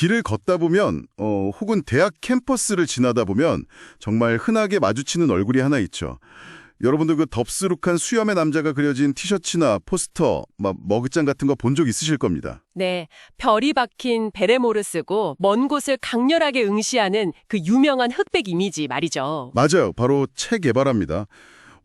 길을 걷다 보면 혹은 대학 캠퍼스를 지나다 보면 정말 흔하게 마주치는 얼굴이 하나 있죠. 여러분들 그 덥수룩한 수염의 남자가 그려진 티셔츠나 포스터, 머그잔 같은 거 본 적 있으실 겁니다. 네, 별이 박힌 베레모를 쓰고 먼 곳을 강렬하게 응시하는 그 유명한 흑백 이미지 말이죠. 맞아요. 바로 체 게바라입니다.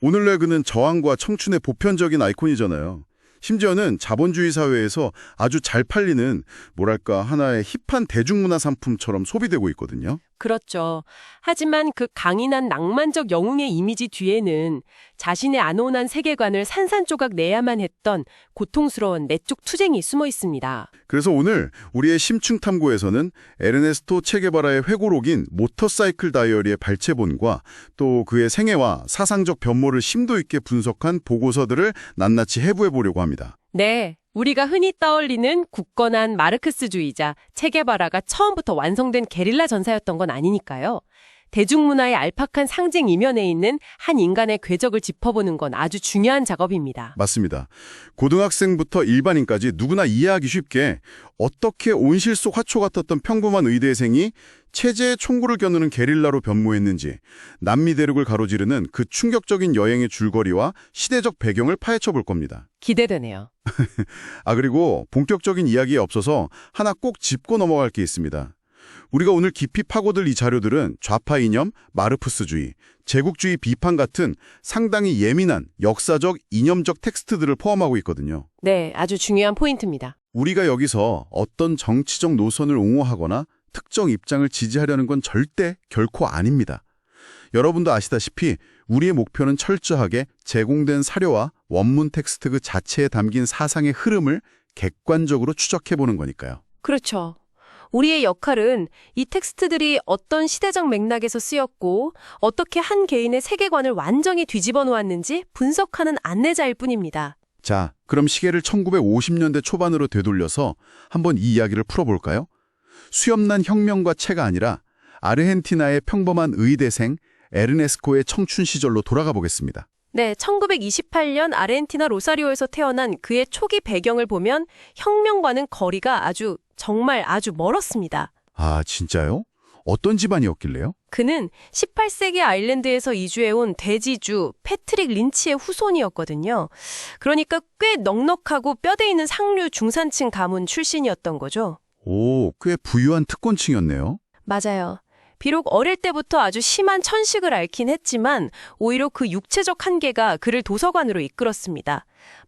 오늘날 그는 저항과 청춘의 보편적인 아이콘이잖아요. 심지어는 자본주의 사회에서 아주 잘 팔리는 뭐랄까 하나의 힙한 대중문화 상품처럼 소비되고 있거든요. 그렇죠. 하지만 그 강인한 낭만적 영웅의 이미지 뒤에는 자신의 안온한 세계관을 산산조각 내야만 했던 고통스러운 내적 투쟁이 숨어 있습니다. 그래서 오늘 우리의 심층탐구에서는 에르네스토 체게바라의 회고록인 모터사이클 다이어리의 발췌본과 또 그의 생애와 사상적 변모를 심도 있게 분석한 보고서들을 낱낱이 해부해 보려고 합니다. 네, 우리가 흔히 떠올리는 굳건한 마르크스주의자 체게바라가 처음부터 완성된 게릴라 전사였던 건 아니니까요. 대중문화의 알팍한 상징 이면에 있는 한 인간의 궤적을 짚어보는 건 아주 중요한 작업입니다. 맞습니다. 고등학생부터 일반인까지 누구나 이해하기 쉽게 어떻게 온실 속 화초 같았던 평범한 의대생이 체제의 총구를 겨누는 게릴라로 변모했는지 남미 대륙을 가로지르는 그 충격적인 여행의 줄거리와 시대적 배경을 파헤쳐 볼 겁니다. 기대되네요. 그리고 본격적인 이야기에 앞서서 하나 꼭 짚고 넘어갈 게 있습니다. 우리가 오늘 깊이 파고들 이 자료들은 좌파 이념, 마르크스주의, 제국주의 비판 같은 상당히 예민한 역사적, 이념적 텍스트들을 포함하고 있거든요. 네, 아주 중요한 포인트입니다. 우리가 여기서 어떤 정치적 노선을 옹호하거나 특정 입장을 지지하려는 건 절대 결코 아닙니다. 여러분도 아시다시피 우리의 목표는 철저하게 제공된 사료와 원문 텍스트 그 자체에 담긴 사상의 흐름을 객관적으로 추적해보는 거니까요. 그렇죠. 우리의 역할은 이 텍스트들이 어떤 시대적 맥락에서 쓰였고 어떻게 한 개인의 세계관을 완전히 뒤집어 놓았는지 분석하는 안내자일 뿐입니다. 자, 그럼 시계를 1950년대 초반으로 되돌려서 한번 이 이야기를 풀어볼까요? 수염난 혁명과 체가 아니라 아르헨티나의 평범한 의대생 에르네스코의 청춘 시절로 돌아가 보겠습니다. 네, 1928년 아르헨티나 로사리오에서 태어난 그의 초기 배경을 보면 혁명과는 거리가 정말 아주 멀었습니다. 아, 진짜요? 어떤 집안이었길래요? 그는 18세기 아일랜드에서 이주해온 대지주 패트릭 린치의 후손이었거든요. 그러니까 꽤 넉넉하고 뼈대 있는 상류 중산층 가문 출신이었던 거죠. 오, 꽤 부유한 특권층이었네요. 맞아요. 비록 어릴 때부터 아주 심한 천식을 앓긴 했지만 오히려 그 육체적 한계가 그를 도서관으로 이끌었습니다.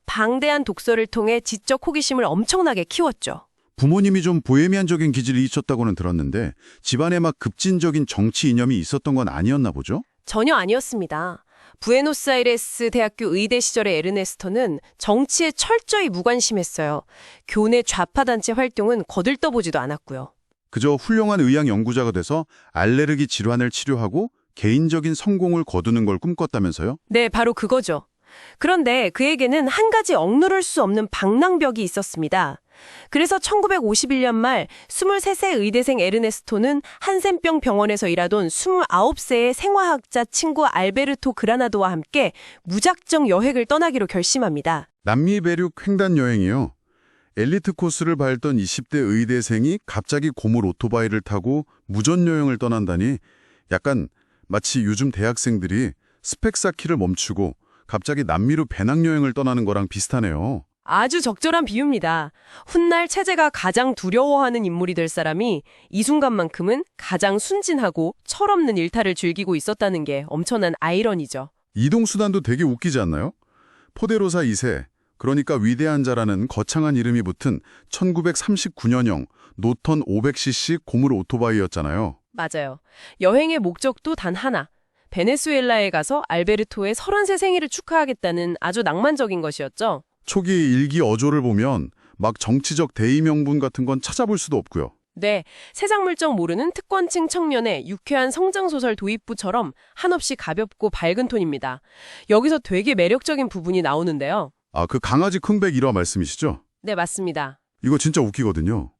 방대한 독서를 통해 지적 호기심을 엄청나게 키웠죠. 부모님이 좀 보헤미안적인 기질이 있었다고는 들었는데 집안에 막 급진적인 정치 이념이 있었던 건 아니었나 보죠? 전혀 아니었습니다. 부에노스아이레스 대학교 의대 시절의 에르네스토는 정치에 철저히 무관심했어요. 교내 좌파단체 활동은 거들떠보지도 않았고요. 그저 훌륭한 의학 연구자가 돼서 알레르기 질환을 치료하고 개인적인 성공을 거두는 걸 꿈꿨다면서요? 네, 바로 그거죠. 그런데 그에게는 한 가지 억누를 수 없는 방랑벽이 있었습니다. 그래서 1951년 말 23세 의대생 에르네스토는 한센병 병원에서 일하던 29세의 생화학자 친구 알베르토 그라나도와 함께 무작정 여행을 떠나기로 결심합니다. 남미 배륙 횡단 여행이요. 엘리트 코스를 밟던 20대 의대생이 갑자기 고물 오토바이를 타고 무전여행을 떠난다니 약간 마치 요즘 대학생들이 스펙 쌓기를 멈추고 갑자기 남미로 배낭여행을 떠나는 거랑 비슷하네요. 아주 적절한 비유입니다. 훗날 체제가 가장 두려워하는 인물이 될 사람이 이 순간만큼은 가장 순진하고 철없는 일탈을 즐기고 있었다는 게 엄청난 아이러니죠. 이동수단도 되게 웃기지 않나요? 포데로사 2세, 그러니까 위대한 자라는 거창한 이름이 붙은 1939년형 노턴 500cc 고물 오토바이였잖아요. 맞아요. 여행의 목적도 단 하나. 베네수엘라에 가서 알베르토의 30세 생일을 축하하겠다는 아주 낭만적인 것이었죠. 초기 일기 어조를 보면 막 정치적 대의 명분 같은 건 찾아볼 수도 없고요. 네, 세상 물정 모르는 특권층 청년의 유쾌한 성장소설 도입부처럼 한없이 가볍고 밝은 톤입니다. 여기서 되게 매력적인 부분이 나오는데요. 그 강아지 쿵백 일화 말씀이시죠? 네, 맞습니다. 이거 진짜 웃기거든요.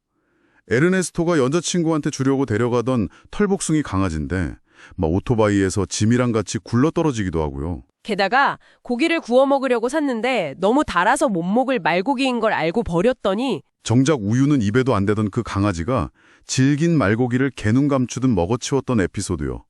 에르네스토가 여자친구한테 주려고 데려가던 털복숭이 강아지인데 막 오토바이에서 짐이랑 같이 굴러떨어지기도 하고요. 게다가 고기를 구워 먹으려고 샀는데 너무 달아서 못 먹을 말고기인 걸 알고 버렸더니 정작 우유는 입에도 안 대던 그 강아지가 질긴 말고기를 개눈 감추듯 먹어치웠던 에피소드요.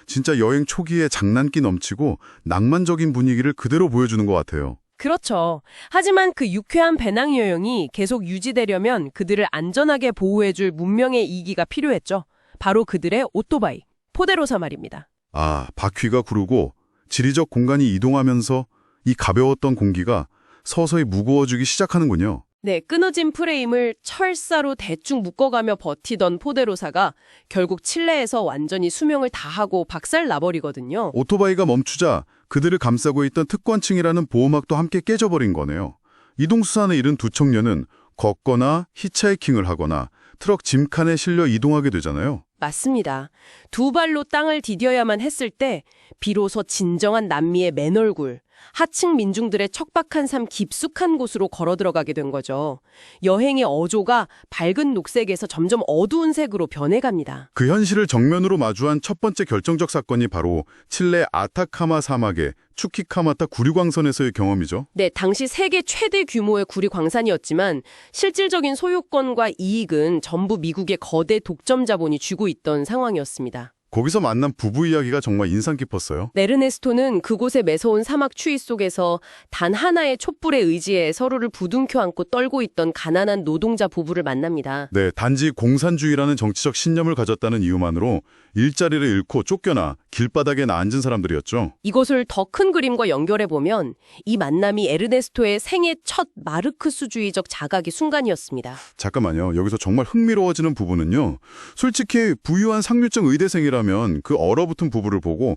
진짜 여행 초기에 장난기 넘치고 낭만적인 분위기를 그대로 보여주는 것 같아요. 그렇죠. 하지만 그 유쾌한 배낭 여행이 계속 유지되려면 그들을 안전하게 보호해줄 문명의 이기가 필요했죠. 바로 그들의 오토바이, 포데로사 말입니다. 아, 바퀴가 구르고 지리적 공간이 이동하면서 이 가벼웠던 공기가 서서히 무거워지기 시작하는군요. 네, 끊어진 프레임을 철사로 대충 묶어가며 버티던 포데로사가 결국 칠레에서 완전히 수명을 다하고 박살 나버리거든요. 오토바이가 멈추자 그들을 감싸고 있던 특권층이라는 보호막도 함께 깨져버린 거네요. 이동수단에 잃은 두 청년은 걷거나 히치하이킹을 하거나 트럭 짐칸에 실려 이동하게 되잖아요. 맞습니다. 두 발로 땅을 디뎌야만 했을 때 비로소 진정한 남미의 맨얼굴, 하층 민중들의 척박한 삶 깊숙한 곳으로 걸어 들어가게 된 거죠. 여행의 어조가 밝은 녹색에서 점점 어두운 색으로 변해갑니다. 그 현실을 정면으로 마주한 첫 번째 결정적 사건이 바로 칠레 아타카마 사막의 추키카마타 구리광선에서의 경험이죠. 네, 당시 세계 최대 규모의 구리 광산이었지만 실질적인 소유권과 이익은 전부 미국의 거대 독점 자본이 쥐고 있던 상황이었습니다. 거기서 만난 부부 이야기가 정말 인상 깊었어요. 에르네스토는 그곳의 매서운 사막 추위 속에서 단 하나의 촛불에 의지해 서로를 부둥켜 안고 떨고 있던 가난한 노동자 부부를 만납니다. 네, 단지 공산주의라는 정치적 신념을 가졌다는 이유만으로 일자리를 잃고 쫓겨나 길바닥에 앉은 사람들이었죠. 이것을 더 큰 그림과 연결해보면 이 만남이 에르네스토의 생애 첫 마르크스주의적 자각의 순간이었습니다. 잠깐만요. 여기서 정말 흥미로워지는 부분은요. 솔직히 부유한 상류층 의대생이라면 그 얼어붙은 부부를 보고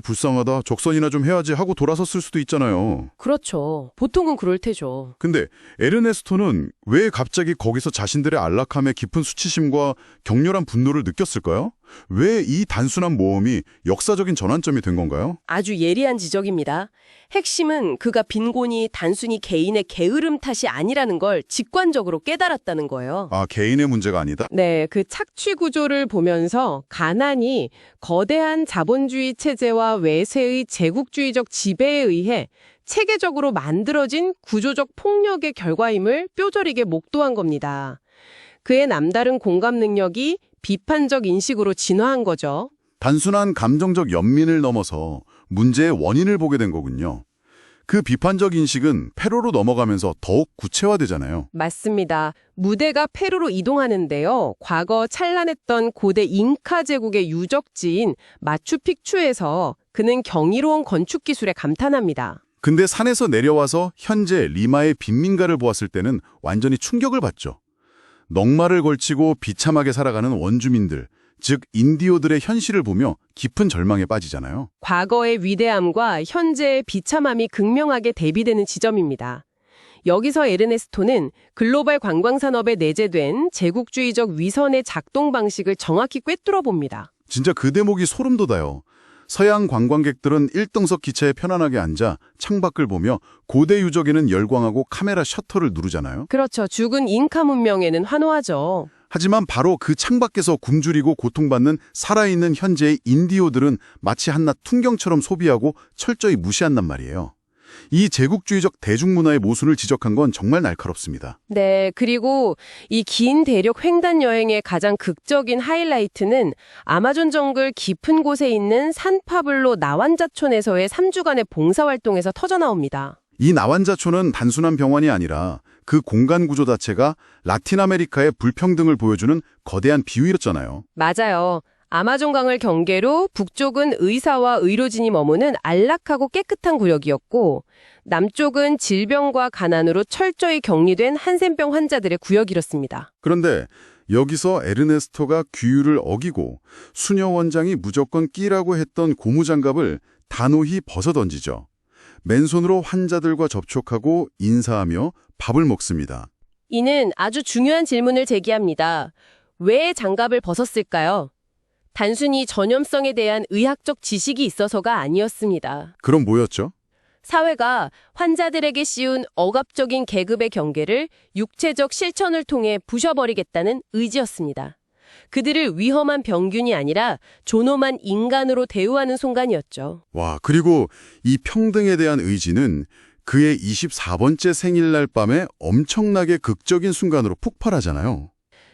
불쌍하다, 적선이나 좀 해야지 하고 돌아섰을 수도 있잖아요. 그렇죠. 보통은 그럴 테죠. 근데 에르네스토는 왜 갑자기 거기서 자신들의 안락함에 깊은 수치심과 격렬한 분노를 느꼈을까요? 왜 이 단순한 모험이 역사적인 전환점이 된 건가요? 아주 예리한 지적입니다. 핵심은 그가 빈곤이 단순히 개인의 게으름 탓이 아니라는 걸 직관적으로 깨달았다는 거예요. 아, 개인의 문제가 아니다? 네, 그 착취 구조를 보면서 가난이 거대한 자본주의 체제와 외세의 제국주의적 지배에 의해 체계적으로 만들어진 구조적 폭력의 결과임을 뼈저리게 목도한 겁니다. 그의 남다른 공감 능력이 비판적 인식으로 진화한 거죠. 단순한 감정적 연민을 넘어서 문제의 원인을 보게 된 거군요. 그 비판적 인식은 페루로 넘어가면서 더욱 구체화되잖아요. 맞습니다. 무대가 페루로 이동하는데요. 과거 찬란했던 고대 잉카 제국의 유적지인 마추픽추에서 그는 경이로운 건축 기술에 감탄합니다. 근데 산에서 내려와서 현재 리마의 빈민가를 보았을 때는 완전히 충격을 받죠. 넉마를 걸치고 비참하게 살아가는 원주민들, 즉 인디오들의 현실을 보며 깊은 절망에 빠지잖아요. 과거의 위대함과 현재의 비참함이 극명하게 대비되는 지점입니다. 여기서 에르네스토는 글로벌 관광산업에 내재된 제국주의적 위선의 작동 방식을 정확히 꿰뚫어 봅니다. 진짜 그 대목이 소름 돋아요. 서양 관광객들은 1등석 기차에 편안하게 앉아 창밖을 보며 고대 유적에는 열광하고 카메라 셔터를 누르잖아요. 그렇죠. 죽은 잉카 문명에는 환호하죠. 하지만 바로 그 창밖에서 굶주리고 고통받는 살아있는 현재의 인디오들은 마치 한낱 풍경처럼 소비하고 철저히 무시한단 말이에요. 이 제국주의적 대중문화의 모순을 지적한 건 정말 날카롭습니다. 네, 그리고 이 긴 대륙 횡단 여행의 가장 극적인 하이라이트는 아마존 정글 깊은 곳에 있는 산파블로 나완자촌에서의 3주간의 봉사활동에서 터져나옵니다. 이 나완자촌은 단순한 병원이 아니라 그 공간 구조 자체가 라틴 아메리카의 불평등을 보여주는 거대한 비유였잖아요. 맞아요. 아마존강을 경계로 북쪽은 의사와 의료진이 머무는 안락하고 깨끗한 구역이었고 남쪽은 질병과 가난으로 철저히 격리된 한센병 환자들의 구역이었습니다. 그런데 여기서 에르네스토가 규율을 어기고 수녀 원장이 무조건 끼라고 했던 고무장갑을 단호히 벗어던지죠. 맨손으로 환자들과 접촉하고 인사하며 밥을 먹습니다. 이는 아주 중요한 질문을 제기합니다. 왜 장갑을 벗었을까요? 단순히 전염성에 대한 의학적 지식이 있어서가 아니었습니다. 그럼 뭐였죠? 사회가 환자들에게 씌운 억압적인 계급의 경계를 육체적 실천을 통해 부셔버리겠다는 의지였습니다. 그들을 위험한 병균이 아니라 존엄한 인간으로 대우하는 순간이었죠. 와, 그리고 이 평등에 대한 의지는 그의 24번째 생일날 밤에 엄청나게 극적인 순간으로 폭발하잖아요.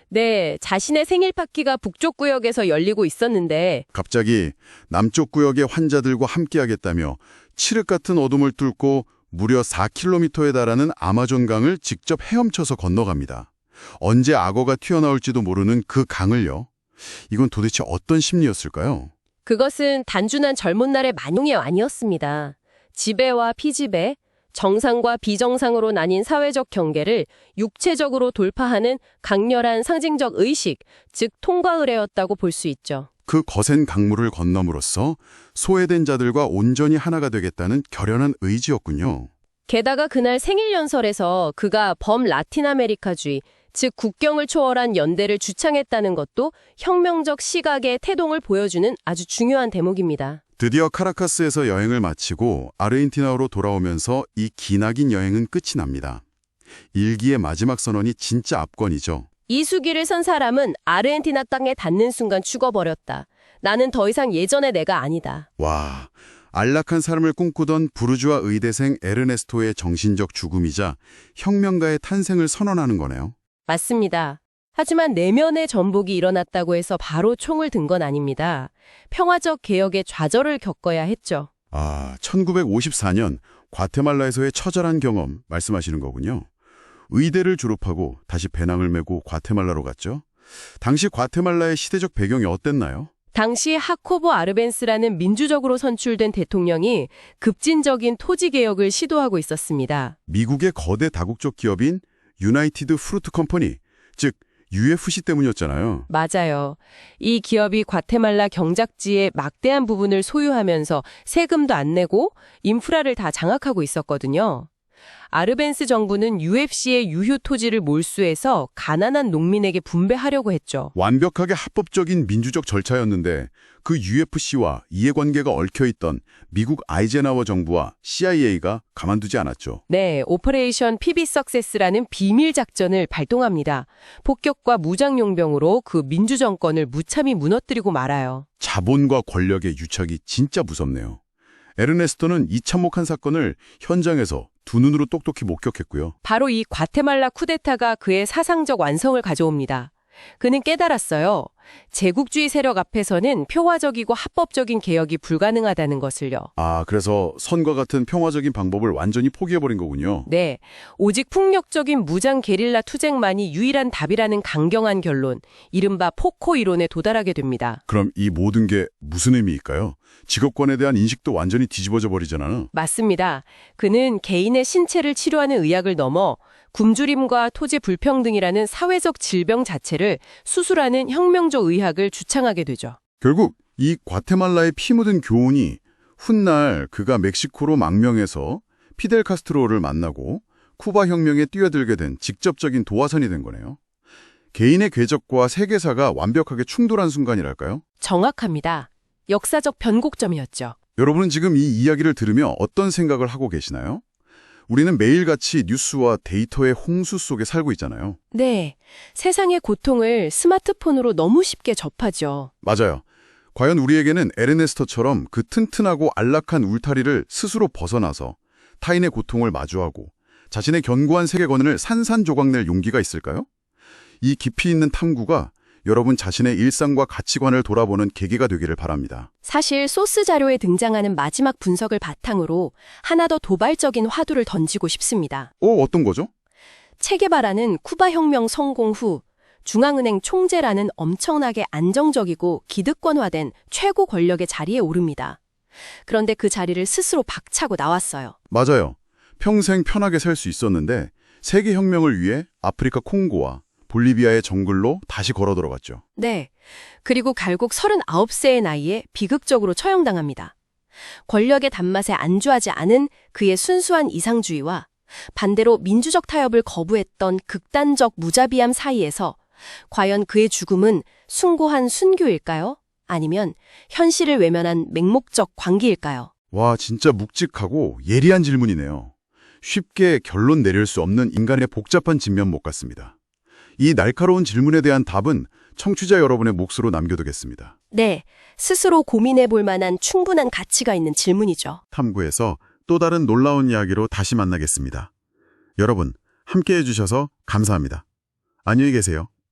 네, 자신의 생일 파티가 북쪽 구역에서 열리고 있었는데 갑자기 남쪽 구역의 환자들과 함께하겠다며 칠흑 같은 어둠을 뚫고 무려 4km에 달하는 아마존강을 직접 헤엄쳐서 건너갑니다. 언제 악어가 튀어나올지도 모르는 그 강을요. 이건 도대체 어떤 심리였을까요? 그것은 단순한 젊은 날의 만용이 아니었습니다. 지배와 피지배, 정상과 비정상으로 나뉜 사회적 경계를 육체적으로 돌파하는 강렬한 상징적 의식, 즉 통과의례였다고 볼 수 있죠. 그 거센 강물을 건너므로써 소외된 자들과 온전히 하나가 되겠다는 결연한 의지였군요. 게다가 그날 생일 연설에서 그가 범라틴 아메리카주의, 즉 국경을 초월한 연대를 주창했다는 것도 혁명적 시각의 태동을 보여주는 아주 중요한 대목입니다. 드디어 카라카스에서 여행을 마치고 아르헨티나로 돌아오면서 이 기나긴 여행은 끝이 납니다. 일기의 마지막 선언이 진짜 압권이죠. 이 수기를 선 사람은 아르헨티나 땅에 닿는 순간 죽어버렸다. 나는 더 이상 예전의 내가 아니다. 와, 안락한 삶을 꿈꾸던 부르주아 의대생 에르네스토의 정신적 죽음이자 혁명가의 탄생을 선언하는 거네요. 맞습니다. 하지만 내면의 전복이 일어났다고 해서 바로 총을 든 건 아닙니다. 평화적 개혁의 좌절을 겪어야 했죠. 아, 1954년 과테말라에서의 처절한 경험 말씀하시는 거군요. 의대를 졸업하고 다시 배낭을 메고 과테말라로 갔죠. 당시 과테말라의 시대적 배경이 어땠나요? 당시 하코보 아르벤스라는 민주적으로 선출된 대통령이 급진적인 토지 개혁을 시도하고 있었습니다. 미국의 거대 다국적 기업인 유나이티드 프루트 컴퍼니, 즉 UFC 때문이었잖아요. 맞아요. 이 기업이 과테말라 경작지의 막대한 부분을 소유하면서 세금도 안 내고 인프라를 다 장악하고 있었거든요. 아르벤스 정부는 UFC의 유휴 토지를 몰수해서 가난한 농민에게 분배하려고 했죠. 완벽하게 합법적인 민주적 절차였는데 그 UFC와 이해관계가 얽혀있던 미국 아이젠하워 정부와 CIA가 가만두지 않았죠. 네, 오퍼레이션 PB 석세스라는 비밀 작전을 발동합니다. 폭격과 무장 용병으로 그 민주정권을 무참히 무너뜨리고 말아요. 자본과 권력의 유착이 진짜 무섭네요. 에르네스토는 이 참혹한 사건을 현장에서 두 눈으로 똑똑히 목격했고요. 바로 이 과테말라 쿠데타가 그의 사상적 완성을 가져옵니다. 그는 깨달았어요. 제국주의 세력 앞에서는 평화적이고 합법적인 개혁이 불가능하다는 것을요. 아, 그래서 선과 같은 평화적인 방법을 완전히 포기해버린 거군요. 네, 오직 폭력적인 무장 게릴라 투쟁만이 유일한 답이라는 강경한 결론, 이른바 포코 이론에 도달하게 됩니다. 그럼 이 모든 게 무슨 의미일까요? 직업권에 대한 인식도 완전히 뒤집어져 버리잖아요. 맞습니다. 그는 개인의 신체를 치료하는 의학을 넘어 굶주림과 토지 불평등이라는 사회적 질병 자체를 수술하는 혁명적 의학을 주창하게 되죠. 결국 이 과테말라의 피 묻은 교훈이 훗날 그가 멕시코로 망명해서 피델 카스트로를 만나고 쿠바 혁명에 뛰어들게 된 직접적인 도화선이 된 거네요. 개인의 궤적과 세계사가 완벽하게 충돌한 순간이랄까요? 정확합니다. 역사적 변곡점이었죠. 여러분은 지금 이 이야기를 들으며 어떤 생각을 하고 계시나요? 우리는 매일같이 뉴스와 데이터의 홍수 속에 살고 있잖아요. 네, 세상의 고통을 스마트폰으로 너무 쉽게 접하죠. 맞아요. 과연 우리에게는 에르네스토처럼 그 튼튼하고 안락한 울타리를 스스로 벗어나서 타인의 고통을 마주하고 자신의 견고한 세계관을 산산조각낼 용기가 있을까요? 이 깊이 있는 탐구가 여러분 자신의 일상과 가치관을 돌아보는 계기가 되기를 바랍니다. 사실 소스 자료에 등장하는 마지막 분석을 바탕으로 하나 더 도발적인 화두를 던지고 싶습니다. 어떤 거죠? 체게바라는 쿠바 혁명 성공 후 중앙은행 총재라는 엄청나게 안정적이고 기득권화된 최고 권력의 자리에 오릅니다. 그런데 그 자리를 스스로 박차고 나왔어요. 맞아요. 평생 편하게 살 수 있었는데 세계혁명을 위해 아프리카 콩고와 볼리비아의 정글로 다시 걸어 들어갔죠. 네. 그리고 결국 39세의 나이에 비극적으로 처형당합니다. 권력의 단맛에 안주하지 않은 그의 순수한 이상주의와 반대로 민주적 타협을 거부했던 극단적 무자비함 사이에서 과연 그의 죽음은 숭고한 순교일까요? 아니면 현실을 외면한 맹목적 광기일까요? 와, 진짜 묵직하고 예리한 질문이네요. 쉽게 결론 내릴 수 없는 인간의 복잡한 진면목 같습니다. 이 날카로운 질문에 대한 답은 청취자 여러분의 몫으로 남겨두겠습니다. 네, 스스로 고민해 볼 만한 충분한 가치가 있는 질문이죠. 탐구에서 또 다른 놀라운 이야기로 다시 만나겠습니다. 여러분, 함께해 주셔서 감사합니다. 안녕히 계세요.